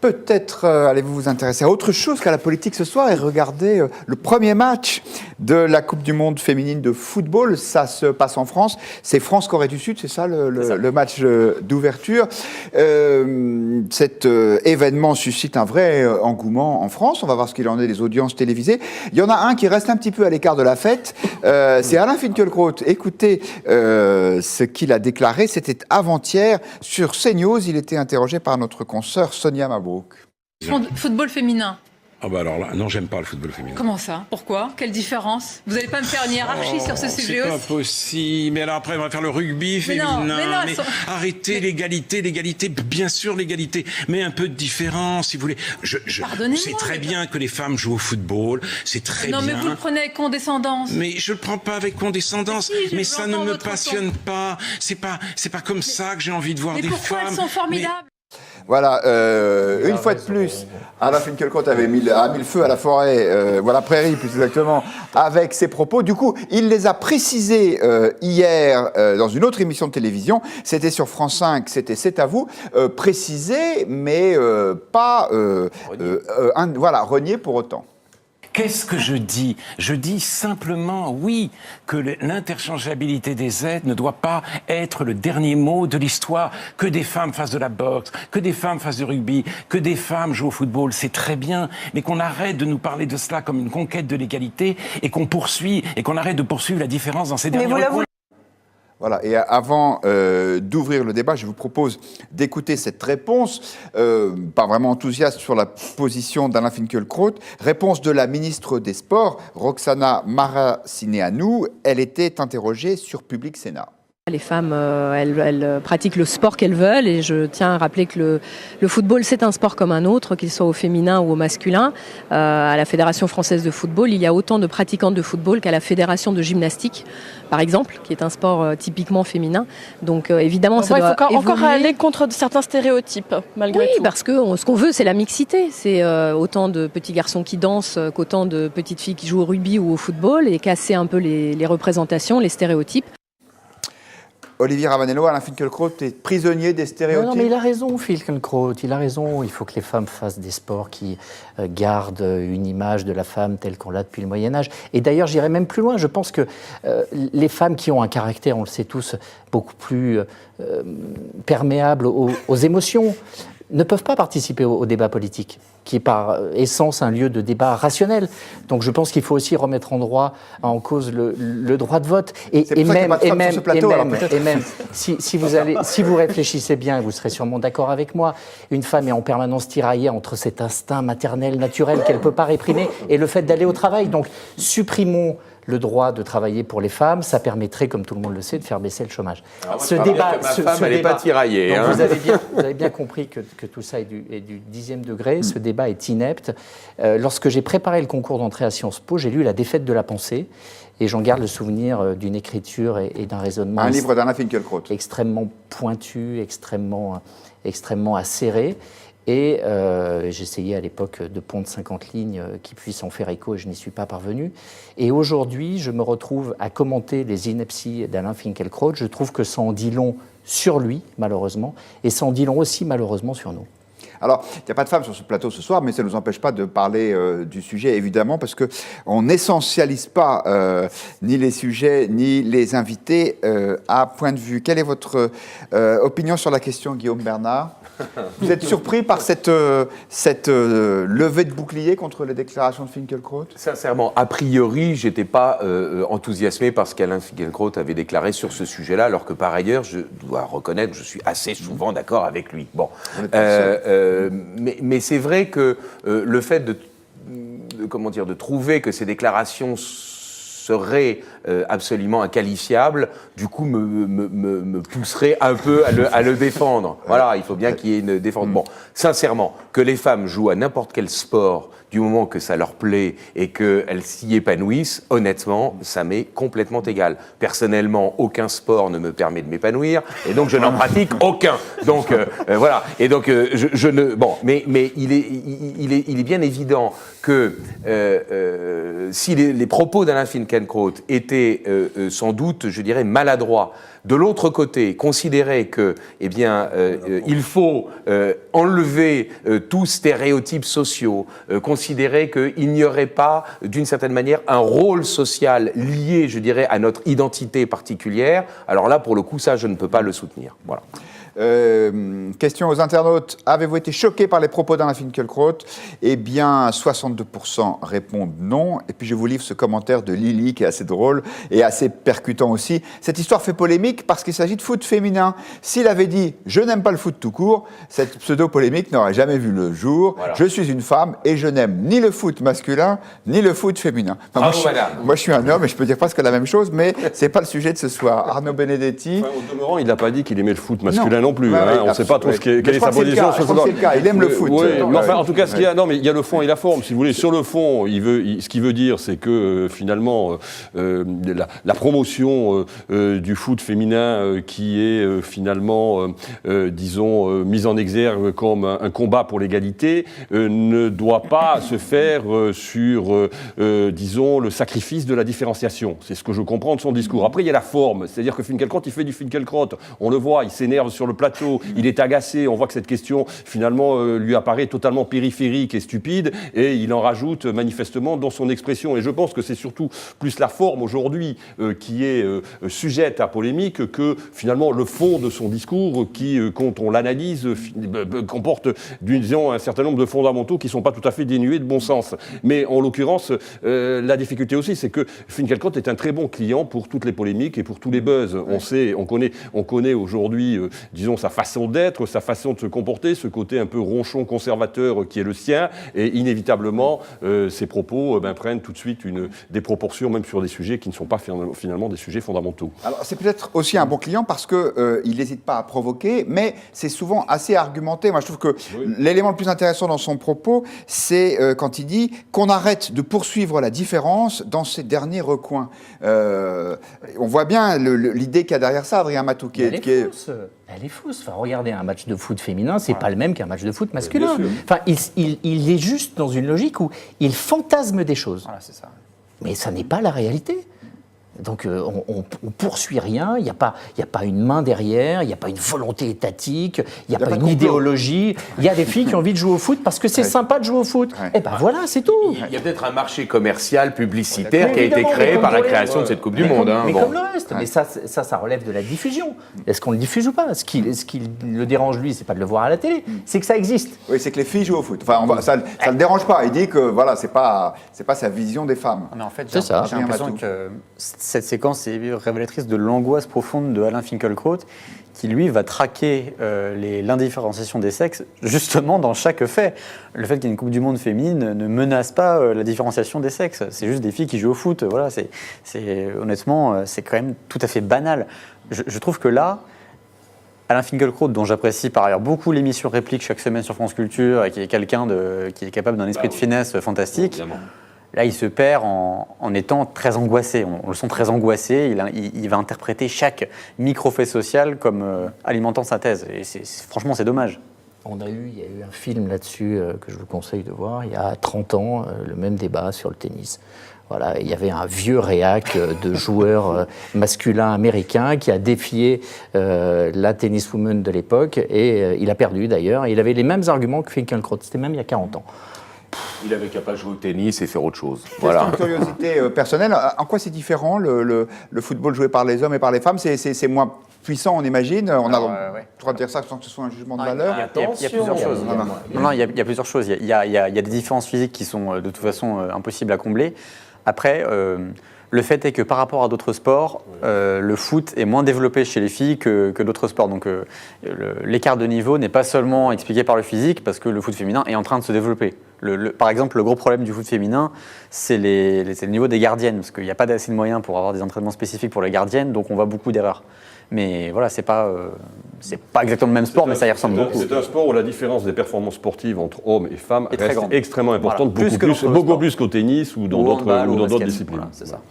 Peut-être allez-vous vous intéresser à autre chose qu'à la politique ce soir et regarder le premier match de la Coupe du Monde féminine de football. Ça se passe en France. C'est France-Corée du Sud, c'est ça le match d'ouverture. Cet événement suscite un vrai engouement en France. On va voir ce qu'il en est des audiences télévisées. Il y en a un qui reste un petit peu à l'écart de la fête. C'est Alain Finkielkraut. Écoutez ce qu'il a déclaré. C'était avant-hier sur CNews. Il était interrogé par notre consoeur Sonia Mabrouk. Football féminin. Ah bah alors là, non, j'aime pas le football féminin. Comment ça? Pourquoi? Quelle différence? Vous n'allez pas me faire une hiérarchie sur ce sujet aussi? C'est pas possible. Mais alors après, on va faire le rugby féminin. Mais arrêtez l'égalité, bien sûr l'égalité, mais un peu de différence, si vous voulez. C'est très bien que les femmes jouent au football, c'est très bien. Non, mais vous le prenez avec condescendance. Mais je le prends pas avec condescendance, mais ça ne me passionne pas. C'est pas comme ça que j'ai envie de voir des femmes. Mais pourquoi elles sont formidables? Voilà, une fois de plus, Alain Finkielkraut a mis le feu à la forêt, ou à la prairie plus exactement, avec ses propos. Du coup, il les a précisés hier dans une autre émission de télévision. C'était sur France 5, c'était C'est à vous. Précisé, mais pas renié pour autant. Qu'est-ce que je dis? Je dis simplement, oui, que l'interchangeabilité des aides ne doit pas être le dernier mot de l'histoire. Que des femmes fassent de la boxe, que des femmes fassent du rugby, que des femmes jouent au football, c'est très bien. Mais qu'on arrête de nous parler de cela comme une conquête de l'égalité et qu'on arrête de poursuivre la différence dans ces derniers recoins. Voilà, et avant d'ouvrir le débat, je vous propose d'écouter cette réponse, pas vraiment enthousiaste sur la position d'Alain Finkielkraut, réponse de la ministre des Sports, Roxana Maracineanu. Elle était interrogée sur Public Sénat. Les femmes, elles pratiquent le sport qu'elles veulent et je tiens à rappeler que le football, c'est un sport comme un autre, qu'il soit au féminin ou au masculin. À la Fédération française de football, il y a autant de pratiquantes de football qu'à la Fédération de gymnastique, par exemple, qui est un sport typiquement féminin. Donc évidemment, ça doit évoluer. Encore aller contre certains stéréotypes, malgré tout. Oui, parce que ce qu'on veut, c'est la mixité. C'est autant de petits garçons qui dansent qu'autant de petites filles qui jouent au rugby ou au football et casser un peu les représentations, les stéréotypes. Olivier Ravanello, Alain Finkielkraut est prisonnier des stéréotypes. Non, mais il a raison, Finkielkraut, il a raison. Il faut que les femmes fassent des sports qui gardent une image de la femme telle qu'on l'a depuis le Moyen-Âge. Et d'ailleurs, j'irais même plus loin. Je pense que les femmes qui ont un caractère, on le sait tous, beaucoup plus perméable aux émotions, ne peuvent pas participer au débat politique, qui est par essence un lieu de débat rationnel. Donc je pense qu'il faut aussi remettre en cause le droit de vote. Et même, si vous réfléchissez bien, vous serez sûrement d'accord avec moi, une femme est en permanence tiraillée entre cet instinct maternel naturel qu'elle ne peut pas réprimer et le fait d'aller au travail. Donc supprimons le droit de travailler pour les femmes, ça permettrait, comme tout le monde le sait, de faire baisser le chômage. Elle n'est pas tiraillée. Hein. Vous avez bien compris que tout ça est du 10e degré. Ce débat est inepte. Lorsque j'ai préparé le concours d'entrée à Sciences Po, j'ai lu La défaite de la pensée. Et j'en garde le souvenir d'une écriture et d'un raisonnement. Un livre d'Alain Finkielkraut. Extrêmement pointu, extrêmement acéré. Et j'essayais à l'époque de pondre 50 lignes qui puissent en faire écho et je n'y suis pas parvenu. Et aujourd'hui, je me retrouve à commenter les inepties d'Alain Finkielkraut. Je trouve que ça en dit long sur lui, malheureusement, et ça en dit long aussi, malheureusement, sur nous. Alors, il n'y a pas de femmes sur ce plateau ce soir, mais ça ne nous empêche pas de parler du sujet, évidemment, parce qu'on n'essentialise pas ni les sujets, ni les invités à point de vue. Quelle est votre opinion sur la question, Guillaume Bernard? Vous êtes surpris par cette levée de bouclier contre les déclarations de Finkielkraut? Sincèrement, a priori, je n'étais pas enthousiasmé par ce qu'Alain Finkielkraut avait déclaré sur ce sujet-là, alors que par ailleurs, je dois reconnaître que je suis assez souvent d'accord avec lui. Bon, mais c'est vrai que le fait de trouver que ces déclarations seraient absolument inqualifiables, du coup me pousserait un peu à le défendre. Voilà, il faut bien qu'il y ait une défense. Bon, sincèrement, que les femmes jouent à n'importe quel sport du moment que ça leur plaît et qu'elles s'y épanouissent, honnêtement, ça m'est complètement égal. Personnellement, aucun sport ne me permet de m'épanouir et donc je n'en pratique aucun. Donc voilà. Et donc je ne. Bon, mais il est bien évident que si les propos d'Alain Finkielkraut Finkielkraut était sans doute, je dirais, maladroit. De l'autre côté, considérer que, il faut enlever tous stéréotypes sociaux, considérer qu'il n'y aurait pas, d'une certaine manière, un rôle social lié, je dirais, à notre identité particulière. Alors là, pour le coup, ça, je ne peux pas le soutenir. Voilà. Question aux internautes. Avez-vous été choqué par les propos d'Alain Finkielkraut? Eh bien, 62% répondent non. Et puis, je vous livre ce commentaire de Lily qui est assez drôle et assez percutant aussi. Cette histoire fait polémique parce qu'il s'agit de foot féminin. S'il avait dit « je n'aime pas le foot tout court », cette pseudo-polémique n'aurait jamais vu le jour. Voilà. Je suis une femme et je n'aime ni le foot masculin ni le foot féminin. Enfin, moi, je suis un homme et je peux dire presque la même chose, mais ce n'est pas le sujet de ce soir. Arnaud Benedetti. Enfin, au demeurant, il n'a pas dit qu'il aimait le foot masculin non plus. On ne sait pas trop quelle est sa position. C'est le cas. Il aime le foot. Oui, mais enfin, en tout cas, il y a le fond et la forme. Si vous voulez, sur le fond, ce qu'il veut dire, c'est que finalement, la promotion du foot féminin qui est finalement, disons, mise en exergue comme un combat pour l'égalité, ne doit pas se faire sur, disons, le sacrifice de la différenciation. C'est ce que je comprends de son discours. Après, il y a la forme. C'est-à-dire que Finkielkraut, il fait du Finkielkraut. On le voit, il s'énerve sur le plateau. Il est agacé, on voit que cette question finalement lui apparaît totalement périphérique et stupide et il en rajoute manifestement dans son expression. Et je pense que c'est surtout plus la forme aujourd'hui qui est sujette à polémique que finalement le fond de son discours qui, quand on l'analyse, comporte disons, un certain nombre de fondamentaux qui ne sont pas tout à fait dénués de bon sens. Mais en l'occurrence, la difficulté aussi, c'est que Finkielkraut est un très bon client pour toutes les polémiques et pour tous les buzz. On connaît aujourd'hui, disons, sa façon d'être, sa façon de se comporter, ce côté un peu ronchon conservateur qui est le sien, et inévitablement, ses propos prennent tout de suite des proportions, même sur des sujets qui ne sont pas finalement des sujets fondamentaux. Alors, c'est peut-être aussi un bon client parce qu'il n'hésite pas à provoquer, mais c'est souvent assez argumenté. Moi, je trouve que l'élément le plus intéressant dans son propos, c'est quand il dit qu'on arrête de poursuivre la différence dans ces derniers recoins. On voit bien l'idée qu'il y a derrière ça, Adrien Matou, qui est Elle est fausse. Enfin, regardez, un match de foot féminin, c'est pas le même qu'un match de foot masculin. Enfin, il est juste dans une logique où il fantasme des choses. Voilà, c'est ça. Mais ça n'est pas la réalité. Donc on poursuit rien, il n'y a pas une main derrière, il n'y a pas une volonté étatique, il n'y a pas une idéologie. Il y a des filles qui ont envie de jouer au foot parce que c'est sympa de jouer au foot. Et ben voilà, c'est tout. Il y a peut-être un marché commercial, publicitaire qui a été créé par la création de cette Coupe du Monde. Mais comme le reste. Mais ça relève de la diffusion. Est-ce qu'on le diffuse ou pas? Ce qui le dérange, lui, c'est pas de le voir à la télé, c'est que ça existe. Oui, c'est que les filles jouent au foot. Enfin, ça le dérange pas. Il dit que voilà, c'est pas sa vision des femmes. Mais en fait, j'ai l'impression que cette séquence est révélatrice de l'angoisse profonde de Alain Finkielkraut, qui lui va traquer l'indifférenciation des sexes justement dans chaque fait. Le fait qu'il y ait une Coupe du Monde féminine ne menace pas la différenciation des sexes. C'est juste des filles qui jouent au foot. Voilà, honnêtement, c'est quand même tout à fait banal. Je trouve que là, Alain Finkielkraut, dont j'apprécie par ailleurs beaucoup l'émission Réplique chaque semaine sur France Culture, et qui est quelqu'un qui est capable d'un esprit de finesse fantastique. Évidemment. Là, il se perd en étant très angoissé. On le sent très angoissé. Il va interpréter chaque micro-fait social comme alimentant sa thèse. Et franchement, c'est dommage. Il y a eu un film là-dessus que je vous conseille de voir. Il y a 30 ans, le même débat sur le tennis. Voilà, il y avait un vieux réac de joueurs masculins américains qui a défié la tenniswoman de l'époque. Et il a perdu d'ailleurs. Il avait les mêmes arguments que Finkielkraut. C'était même il y a 40 ans. Il avait qu'à pas jouer au tennis et faire autre chose. Voilà. Une curiosité personnelle. En quoi c'est différent le football joué par les hommes et par les femmes? C'est moins puissant, on imagine. On a le droit de dire ça sans que ce soit un jugement de valeur. Il y a plusieurs choses. Il y a plusieurs choses. Il y a des différences physiques qui sont de toute façon impossibles à combler. Après, le fait est que par rapport à d'autres sports, le foot est moins développé chez les filles que d'autres sports. Donc l'écart de niveau n'est pas seulement expliqué par le physique, parce que le foot féminin est en train de se développer. Par exemple, le gros problème du foot féminin, c'est le niveau des gardiennes, parce qu'il n'y a pas assez de moyens pour avoir des entraînements spécifiques pour les gardiennes, donc on voit beaucoup d'erreurs. Mais voilà, c'est pas exactement le même sport, mais ça y ressemble beaucoup. C'est un sport où la différence des performances sportives entre hommes et femmes reste extrêmement importante, voilà, beaucoup plus qu'au tennis ou dans d'autres disciplines. Voilà, c'est ça.